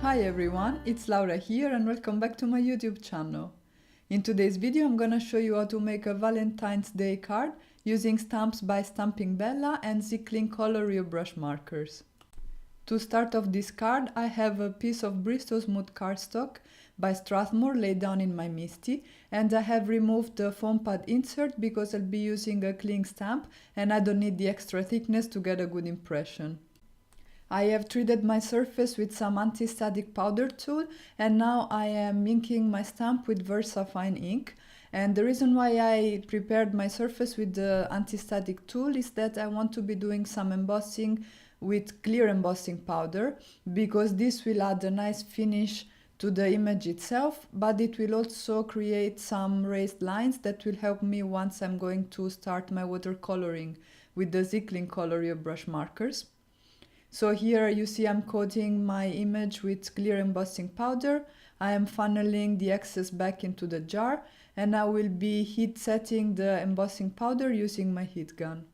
Hi everyone, it's Laura here and welcome back to my YouTube channel. In today's video I'm gonna show you how to make a Valentine's Day card using stamps by Stamping Bella and Zicklin Colorio brush markers. To start off this card I have a piece of Bristol Smooth cardstock by Strathmore laid down in my Misty, and I have removed the foam pad insert because I'll be using a cling stamp and I don't need the extra thickness to get a good impression. I have treated my surface with some anti-static powder tool and now I am inking my stamp with VersaFine ink. And the reason why I prepared my surface with the anti-static tool is that I want to be doing some embossing with clear embossing powder, because this will add a nice finish to the image itself, but it will also create some raised lines that will help me once I'm going to start my watercoloring with the Zicklin Colorio brush markers. So here you see I'm coating my image with clear embossing powder. I am funneling the excess back into the jar and I will be heat setting the embossing powder using my heat gun.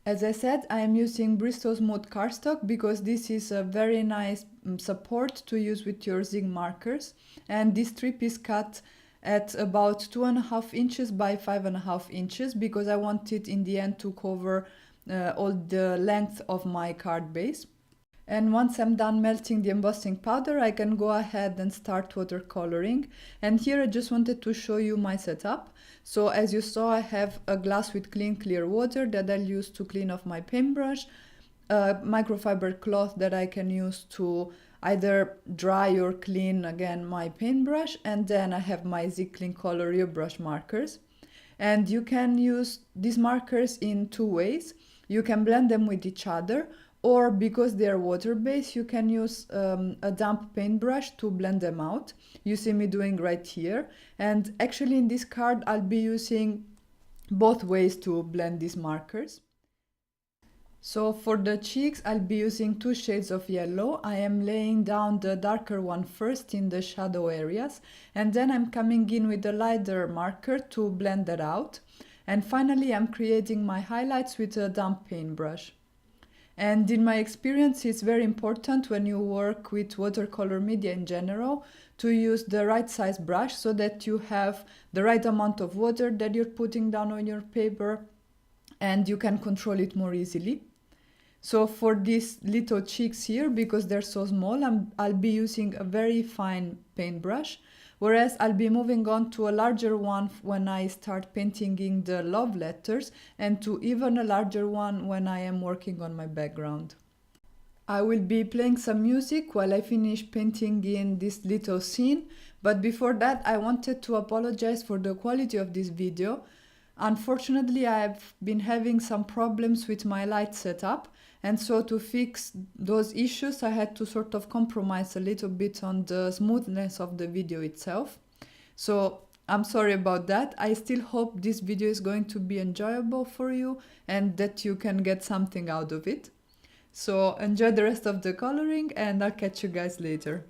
As I said, I am using Bristol Smooth cardstock because this is a very nice support to use with your zig markers, and this strip is cut at about 2.5 inches by 5.5 inches because I want it in the end to cover all the length of my card base. And once I'm done melting the embossing powder, I can go ahead and start watercoloring. And here I just wanted to show you my setup. So as you saw, I have a glass with clean clear water that I'll use to clean off my paintbrush, a microfiber cloth that I can use to either dry or clean again my paintbrush, and then I have my Zicklin Colorio brush markers. And you can use these markers in two ways. You can blend them with each other, or because they are water-based, you can use a damp paintbrush to blend them out. You see me doing right here. And actually in this card, I'll be using both ways to blend these markers. So for the cheeks, I'll be using 2 shades of yellow. I am laying down the darker one first in the shadow areas, and then I'm coming in with a lighter marker to blend that out. And finally, I'm creating my highlights with a damp paintbrush. And in my experience, it's very important when you work with watercolor media in general to use the right size brush so that you have the right amount of water that you're putting down on your paper and you can control it more easily. So for these little cheeks here, because they're so small, I'll be using a very fine paintbrush, whereas I'll be moving on to a larger one when I start painting in the love letters, and to even a larger one when I am working on my background. I will be playing some music while I finish painting in this little scene, but before that I wanted to apologize for the quality of this video. Unfortunately, I've been having some problems with my light setup, and so to fix those issues I had to sort of compromise a little bit on the smoothness of the video itself. So I'm sorry about that. I still hope this video is going to be enjoyable for you and that you can get something out of it. So enjoy the rest of the coloring and I'll catch you guys later.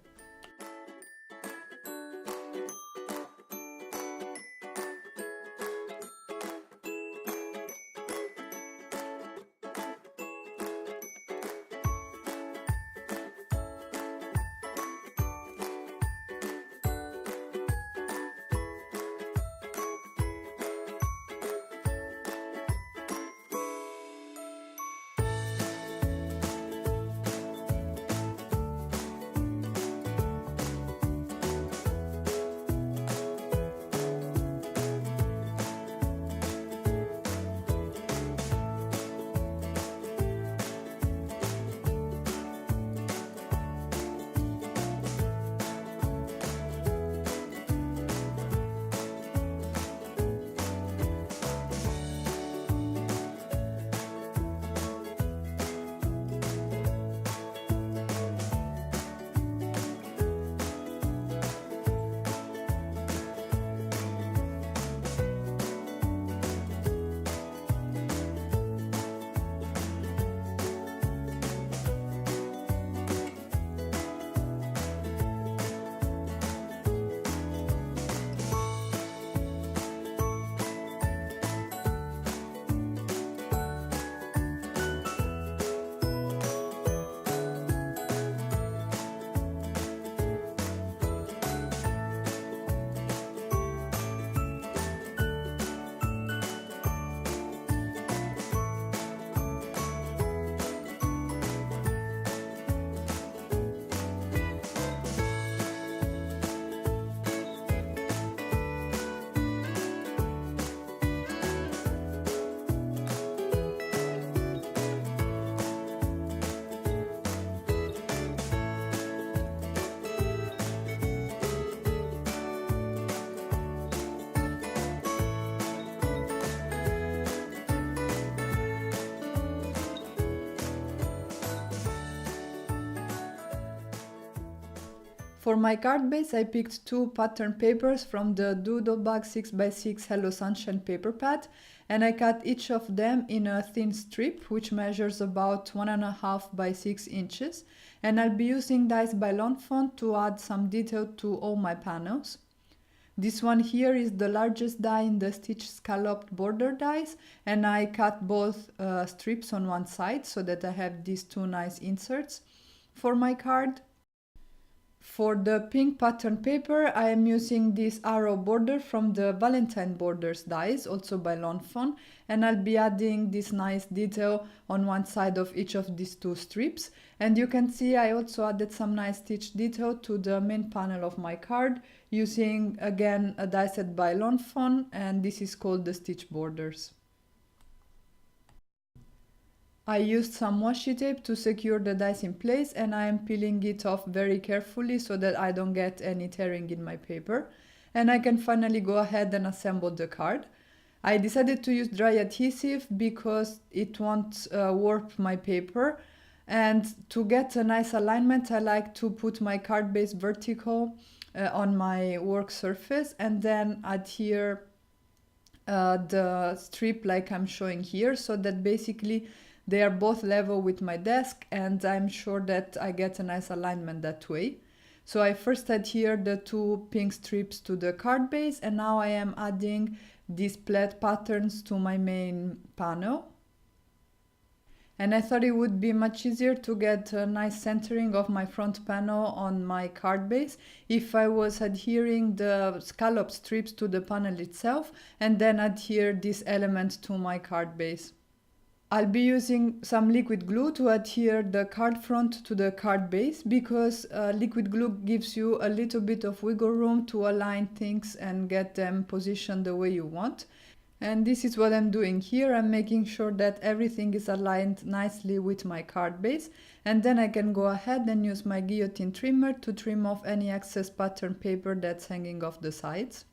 For my card base, I picked 2 pattern papers from the Doodlebug 6x6 Hello Sunshine paper pad, and I cut each of them in a thin strip which measures about 1.5 by 6 inches, and I'll be using dies by Valentine to add some detail to all my panels. This one here is the largest die in the stitch scalloped border dies, and I cut both strips on one side so that I have these 2 nice inserts for my card. For the pink pattern paper, I am using this arrow border from the Valentine borders dies, also by Valentine, and I'll be adding this nice detail on one side of each of these 2 strips. And you can see I also added some nice stitch detail to the main panel of my card using again a die set by Valentine, and this is called the stitch borders. I used some washi tape to secure the dies in place, and I am peeling it off very carefully so that I don't get any tearing in my paper. And I can finally go ahead and assemble the card. I decided to use dry adhesive because it won't warp my paper. And to get a nice alignment, I like to put my card base vertical on my work surface and then adhere the strip like I'm showing here, so that basically they are both level with my desk, and I'm sure that I get a nice alignment that way. So I first adhere the 2 pink strips to the card base, and now I am adding these plaid patterns to my main panel. And I thought it would be much easier to get a nice centering of my front panel on my card base if I was adhering the scallop strips to the panel itself and then adhere this element to my card base. I'll be using some liquid glue to adhere the card front to the card base because liquid glue gives you a little bit of wiggle room to align things and get them positioned the way you want. And this is what I'm doing here. I'm making sure that everything is aligned nicely with my card base, and then I can go ahead and use my guillotine trimmer to trim off any excess pattern paper that's hanging off the sides.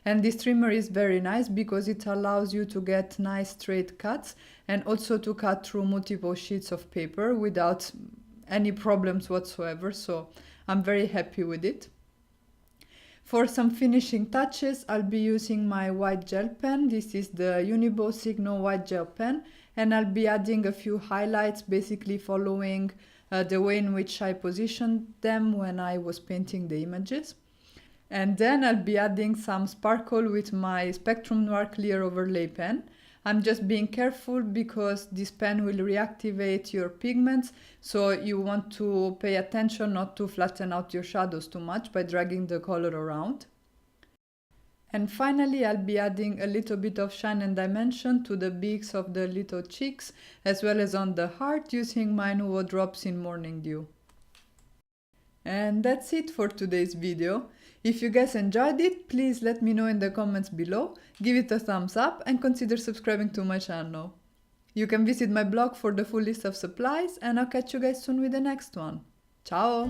And this trimmer is very nice because it allows you to get nice straight cuts and also to cut through multiple sheets of paper without any problems whatsoever, so I'm very happy with it. For some finishing touches, I'll be using my white gel pen. This is the Unibo Signal white gel pen, and I'll be adding a few highlights, basically following the way in which I positioned them when I was painting the images. And then I'll be adding some sparkle with my Spectrum Noir clear overlay pen. I'm just being careful because this pen will reactivate your pigments, so you want to pay attention not to flatten out your shadows too much by dragging the color around. And finally, I'll be adding a little bit of shine and dimension to the beaks of the little cheeks, as well as on the heart, using my Nuvo drops in Morning Dew. And that's it for today's video. If you guys enjoyed it, please let me know in the comments below, give it a thumbs up and consider subscribing to my channel. You can visit my blog for the full list of supplies, and I'll catch you guys soon with the next one. Ciao!